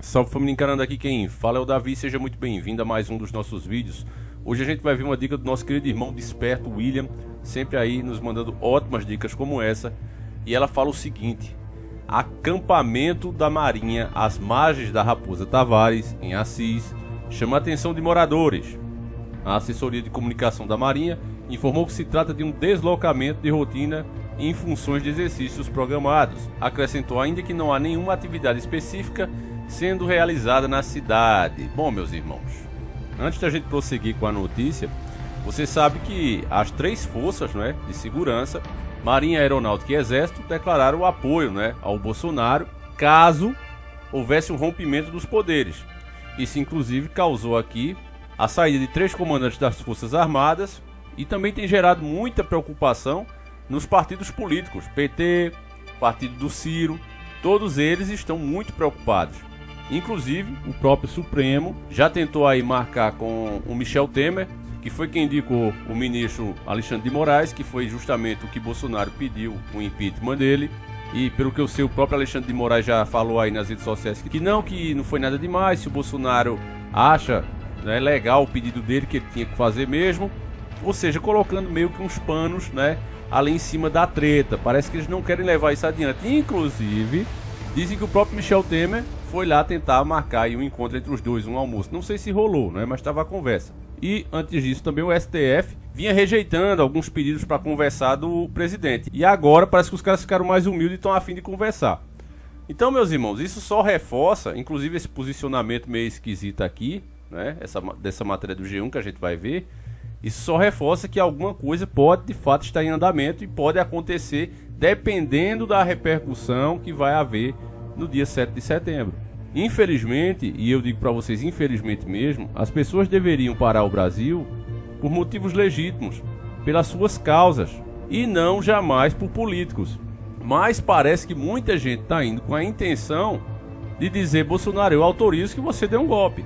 Salve família, encarando aqui quem fala é o Davi, seja muito bem-vindo a mais um dos nossos vídeos. Hoje a gente vai ver uma dica do nosso querido irmão desperto, William, sempre aí nos mandando ótimas dicas como essa. E ela fala o seguinte: acampamento da Marinha às margens da Raposa Tavares, em Assis, chama a atenção de moradores. A assessoria de comunicação da Marinha informou que se trata de um deslocamento de rotina em funções de exercícios programados. Acrescentou ainda que não há nenhuma atividade específica sendo realizada na cidade. Bom, meus irmãos, antes da gente prosseguir com a notícia, você sabe que as três forças, de segurança, Marinha, Aeronáutica e Exército, declararam o apoio, ao Bolsonaro caso houvesse um rompimento dos poderes. Isso inclusive causou aqui a saída de 3 comandantes das Forças Armadas e também tem gerado muita preocupação nos partidos políticos, PT, Partido do Ciro, todos eles estão muito preocupados. Inclusive, o próprio Supremo já tentou aí marcar com o Michel Temer, que foi quem indicou o ministro Alexandre de Moraes, que foi justamente o que Bolsonaro pediu, o impeachment dele. E pelo que eu sei, o próprio Alexandre de Moraes já falou aí nas redes sociais que não foi nada demais, se o Bolsonaro acha legal o pedido dele, que ele tinha que fazer mesmo. Ou seja, colocando meio que uns panos ali em cima da treta. Parece que eles não querem levar isso adiante. Inclusive, dizem que o próprio Michel Temer foi lá tentar marcar aí um encontro entre os dois, um almoço. Não sei se rolou, mas estava a conversa. E antes disso também o STF vinha rejeitando alguns pedidos para conversar do presidente. E agora parece que os caras ficaram mais humildes e estão a fim de conversar. Então, meus irmãos, isso só reforça, inclusive esse posicionamento meio esquisito aqui, dessa matéria do G1 que a gente vai ver. Isso só reforça que alguma coisa pode de fato estar em andamento e pode acontecer dependendo da repercussão que vai haver no dia 7 de setembro. Infelizmente, e eu digo para vocês infelizmente mesmo, as pessoas deveriam parar o Brasil por motivos legítimos, pelas suas causas, e não jamais por políticos. Mas parece que muita gente está indo com a intenção de dizer: Bolsonaro, eu autorizo que você dê um golpe.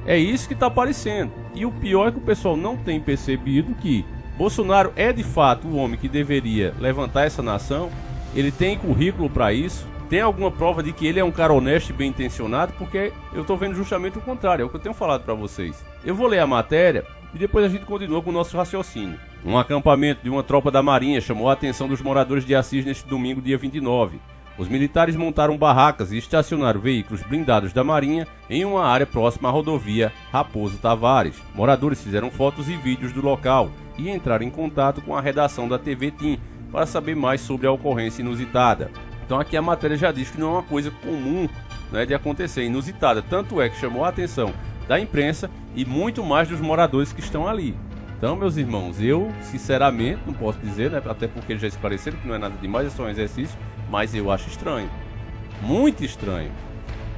É isso que está aparecendo. E o pior é que o pessoal não tem percebido que Bolsonaro é de fato o homem que deveria levantar essa nação. Ele tem currículo para isso. Tem alguma prova de que ele é um cara honesto e bem intencionado? Porque eu estou vendo justamente o contrário, é o que eu tenho falado para vocês. Eu vou ler a matéria e depois a gente continua com o nosso raciocínio. Um acampamento de uma tropa da Marinha chamou a atenção dos moradores de Assis neste domingo, dia 29. Os militares montaram barracas e estacionaram veículos blindados da Marinha em uma área próxima à rodovia Raposo Tavares. Moradores fizeram fotos e vídeos do local e entraram em contato com a redação da TV TIM para saber mais sobre a ocorrência inusitada. Então aqui a matéria já diz que não é uma coisa comum de acontecer, inusitada. Tanto é que chamou a atenção da imprensa e muito mais dos moradores que estão ali. Então, meus irmãos, eu sinceramente não posso dizer, até porque eles já esclareceram que não é nada demais, é só um exercício, mas eu acho estranho, muito estranho.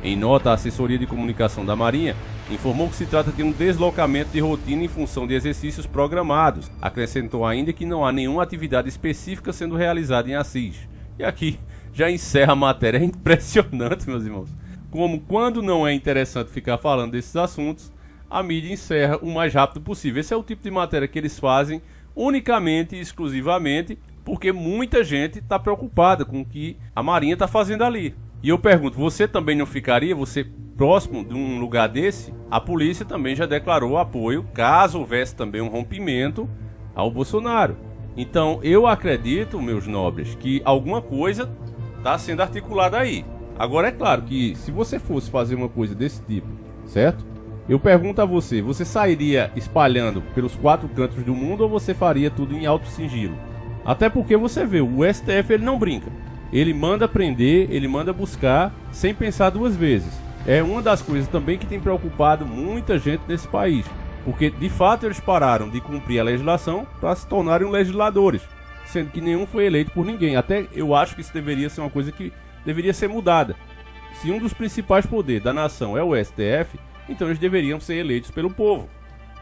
Em nota, a assessoria de comunicação da Marinha informou que se trata de um deslocamento de rotina em função de exercícios programados. Acrescentou ainda que não há nenhuma atividade específica sendo realizada em Assis. E aqui já encerra a matéria. É impressionante, meus irmãos, como quando não é interessante ficar falando desses assuntos, a mídia encerra o mais rápido possível. Esse é o tipo de matéria que eles fazem unicamente e exclusivamente porque muita gente está preocupada com o que a Marinha está fazendo ali. E eu pergunto, você também não ficaria, você próximo de um lugar desse? A polícia também já declarou apoio, caso houvesse também um rompimento, ao Bolsonaro. Então eu acredito, meus nobres, que alguma coisa está sendo articulada aí. Agora é claro que se você fosse fazer uma coisa desse tipo, certo? Eu pergunto a você, você sairia espalhando pelos 4 cantos do mundo ou você faria tudo em alto sigilo? Até porque você vê, o STF ele não brinca. Ele manda prender, ele manda buscar sem pensar 2 vezes. É uma das coisas também que tem preocupado muita gente nesse país. Porque de fato eles pararam de cumprir a legislação para se tornarem legisladores, sendo que nenhum foi eleito por ninguém. Até eu acho que isso deveria ser uma coisa que deveria ser mudada. Se um dos principais poderes da nação é o STF, então eles deveriam ser eleitos pelo povo.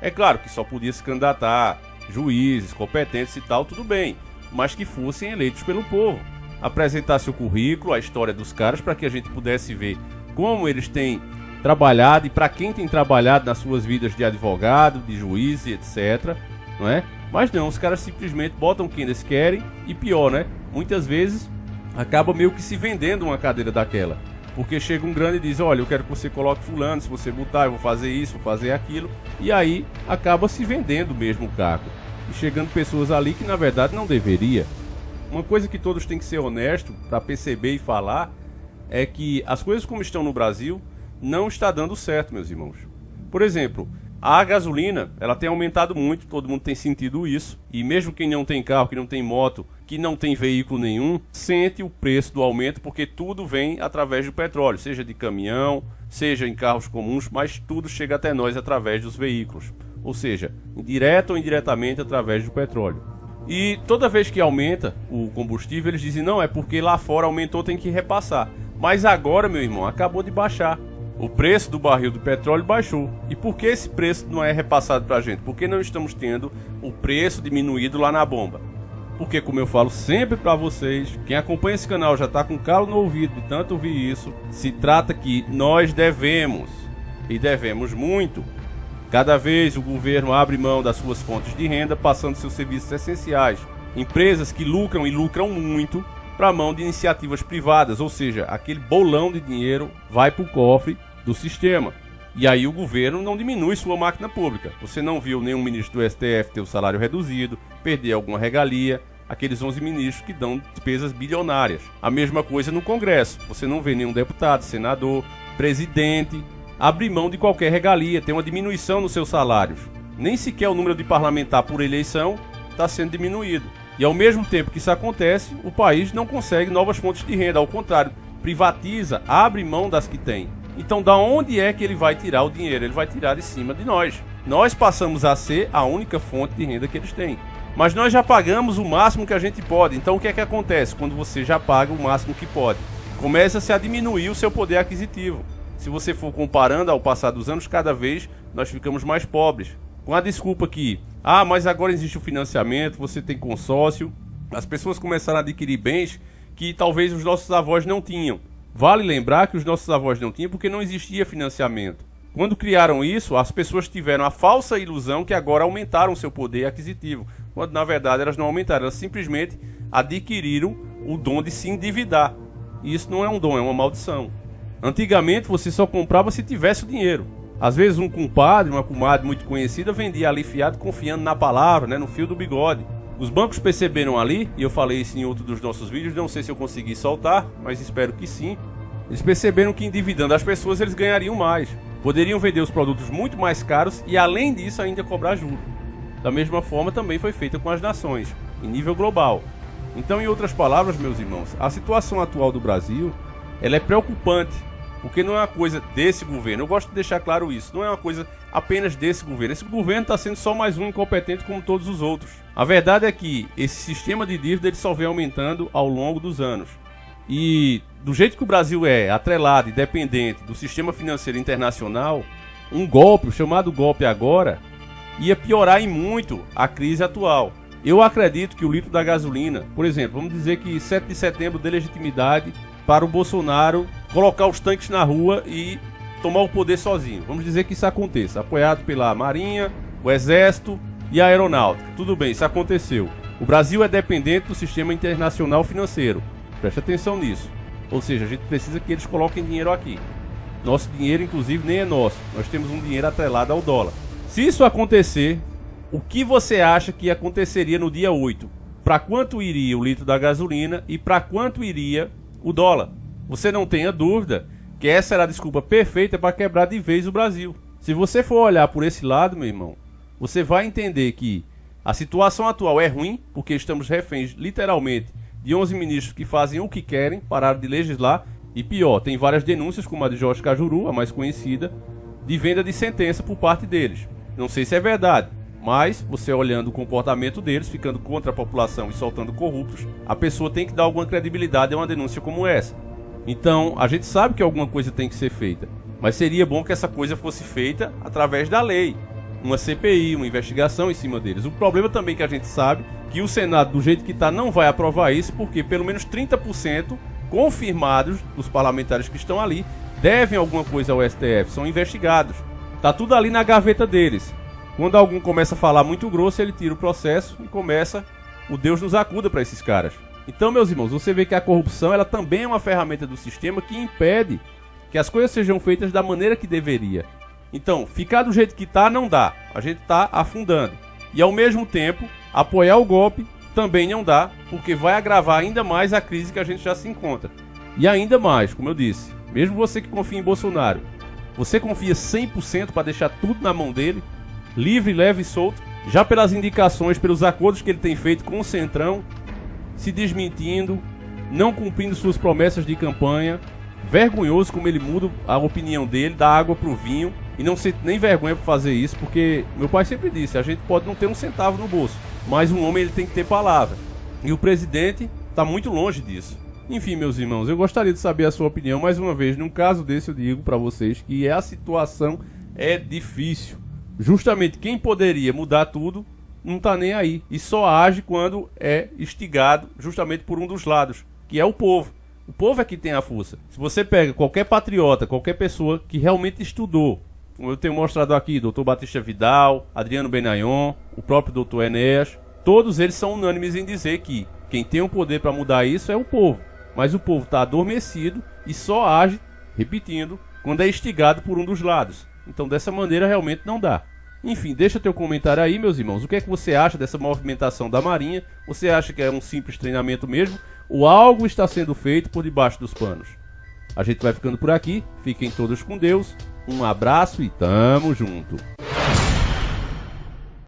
É claro que só podia se candidatar juízes competentes e tal, tudo bem, mas que fossem eleitos pelo povo. Apresentasse o currículo, a história dos caras, para que a gente pudesse ver como eles têm trabalhado e para quem tem trabalhado nas suas vidas de advogado, de juiz e etc. Não é? Mas não, os caras simplesmente botam quem eles querem e pior, muitas vezes acaba meio que se vendendo uma cadeira daquela. Porque chega um grande e diz, olha, eu quero que você coloque fulano, se você botar eu vou fazer isso, vou fazer aquilo. E aí acaba se vendendo mesmo o cargo. E chegando pessoas ali que na verdade não deveria. Uma coisa que todos têm que ser honestos para perceber e falar é que as coisas como estão no Brasil não está dando certo, meus irmãos. Por exemplo, a gasolina, ela tem aumentado muito, todo mundo tem sentido isso. E mesmo quem não tem carro, que não tem moto, que não tem veículo nenhum, sente o preço do aumento, porque tudo vem através do petróleo, seja de caminhão, seja em carros comuns, mas tudo chega até nós através dos veículos. Ou seja, direto ou indiretamente através do petróleo. E toda vez que aumenta o combustível, eles dizem, não, é porque lá fora aumentou, tem que repassar. Mas agora, meu irmão, acabou de baixar. O preço do barril do petróleo baixou. E por que esse preço não é repassado para a gente? Por que não estamos tendo o preço diminuído lá na bomba? Porque, como eu falo sempre para vocês, quem acompanha esse canal já está com calo no ouvido de tanto ouvir isso, se trata que nós devemos, e devemos muito. Cada vez o governo abre mão das suas fontes de renda, passando seus serviços essenciais. Empresas que lucram e lucram muito para a mão de iniciativas privadas, ou seja, aquele bolão de dinheiro vai para o cofre do sistema. E aí o governo não diminui sua máquina pública. Você não viu nenhum ministro do STF ter o salário reduzido, perder alguma regalia, aqueles 11 ministros que dão despesas bilionárias. A mesma coisa no Congresso. Você não vê nenhum deputado, senador, presidente abrir mão de qualquer regalia, tem uma diminuição nos seus salários. Nem sequer o número de parlamentar por eleição está sendo diminuído. E ao mesmo tempo que isso acontece, o país não consegue novas fontes de renda. Ao contrário, privatiza, abre mão das que tem. Então, da onde é que ele vai tirar o dinheiro? Ele vai tirar de cima de nós. Nós passamos a ser a única fonte de renda que eles têm. Mas nós já pagamos o máximo que a gente pode. Então, o que é que acontece quando você já paga o máximo que pode? Começa-se a diminuir o seu poder aquisitivo. Se você for comparando ao passar dos anos, cada vez nós ficamos mais pobres. Com a desculpa que, mas agora existe o financiamento, você tem consórcio. As pessoas começaram a adquirir bens que talvez os nossos avós não tinham. Vale lembrar que os nossos avós não tinham porque não existia financiamento. Quando criaram isso, as pessoas tiveram a falsa ilusão que agora aumentaram seu poder aquisitivo, quando na verdade elas não aumentaram, elas simplesmente adquiriram o dom de se endividar. E isso não é um dom, é uma maldição. Antigamente você só comprava se tivesse o dinheiro. Às vezes um compadre, uma comadre muito conhecida vendia ali fiado confiando na palavra, no fio do bigode. Os bancos perceberam ali, e eu falei isso em outro dos nossos vídeos, não sei se eu consegui soltar, mas espero que sim. Eles perceberam que endividando as pessoas eles ganhariam mais. Poderiam vender os produtos muito mais caros e além disso ainda cobrar juros. Da mesma forma também foi feita com as nações, em nível global. Então, em outras palavras, meus irmãos, a situação atual do Brasil, ela é preocupante. Porque não é uma coisa desse governo, eu gosto de deixar claro isso, não é uma coisa apenas desse governo. Esse governo está sendo só mais um incompetente como todos os outros. A verdade é que esse sistema de dívida ele só vem aumentando ao longo dos anos. E do jeito que o Brasil é atrelado e dependente do sistema financeiro internacional, um golpe, o chamado golpe agora, ia piorar em muito a crise atual. Eu acredito que o litro da gasolina, por exemplo, vamos dizer que 7 de setembro dê legitimidade para o Bolsonaro colocar os tanques na rua e tomar o poder sozinho. Vamos dizer que isso aconteça, apoiado pela Marinha, o Exército e a Aeronáutica. Tudo bem, isso aconteceu. O Brasil é dependente do sistema internacional financeiro. Preste atenção nisso. Ou seja, a gente precisa que eles coloquem dinheiro aqui. Nosso dinheiro, inclusive, nem é nosso. Nós temos um dinheiro atrelado ao dólar. Se isso acontecer, o que você acha que aconteceria no dia 8? Para quanto iria o litro da gasolina e para quanto iria o dólar? Você não tenha dúvida que essa era a desculpa perfeita para quebrar de vez o Brasil. Se você for olhar por esse lado, meu irmão, você vai entender que a situação atual é ruim, porque estamos reféns, literalmente, de 11 ministros que fazem o que querem, pararam de legislar, e pior, tem várias denúncias, como a de Jorge Cajuru, a mais conhecida, de venda de sentença por parte deles. Não sei se é verdade, mas você olhando o comportamento deles, ficando contra a população e soltando corruptos, a pessoa tem que dar alguma credibilidade a uma denúncia como essa. Então, a gente sabe que alguma coisa tem que ser feita, mas seria bom que essa coisa fosse feita através da lei. Uma CPI, uma investigação em cima deles. O problema também é que a gente sabe que o Senado, do jeito que está, não vai aprovar isso, porque pelo menos 30% confirmados dos parlamentares que estão ali devem alguma coisa ao STF, são investigados. Tá tudo ali na gaveta deles. Quando algum começa a falar muito grosso, ele tira o processo e começa o Deus nos acuda para esses caras. Então, meus irmãos, você vê que a corrupção ela também é uma ferramenta do sistema que impede que as coisas sejam feitas da maneira que deveria. Então, ficar do jeito que tá não dá. A gente tá afundando. E ao mesmo tempo, apoiar o golpe também não dá, porque vai agravar ainda mais a crise que a gente já se encontra. E ainda mais, como eu disse, mesmo você que confia em Bolsonaro, você confia 100% para deixar tudo na mão dele, livre, leve e solto, já pelas indicações, pelos acordos que ele tem feito com o Centrão, se desmentindo, não cumprindo suas promessas de campanha, vergonhoso como ele muda a opinião dele, dá água pro vinho, e não sente nem vergonha por fazer isso, porque meu pai sempre disse, a gente pode não ter um centavo no bolso, mas um homem ele tem que ter palavra, e o presidente está muito longe disso. Enfim, meus irmãos, eu gostaria de saber a sua opinião, mais uma vez, num caso desse eu digo para vocês que a situação é difícil, justamente quem poderia mudar tudo, não tá nem aí, e só age quando é instigado justamente por um dos lados, que é o povo. O povo é que tem a força. Se você pega qualquer patriota, qualquer pessoa que realmente estudou, como eu tenho mostrado aqui, Dr. Batista Vidal, Adriano Benayon, o próprio Dr. Enéas, todos eles são unânimes em dizer que quem tem o poder para mudar isso é o povo. Mas o povo está adormecido e só age, repetindo, quando é instigado por um dos lados. Então dessa maneira realmente não dá. Enfim, deixa teu comentário aí, meus irmãos. O que é que você acha dessa movimentação da Marinha? Você acha que é um simples treinamento mesmo? Ou algo está sendo feito por debaixo dos panos? A gente vai ficando por aqui. Fiquem todos com Deus. Um abraço e tamo junto.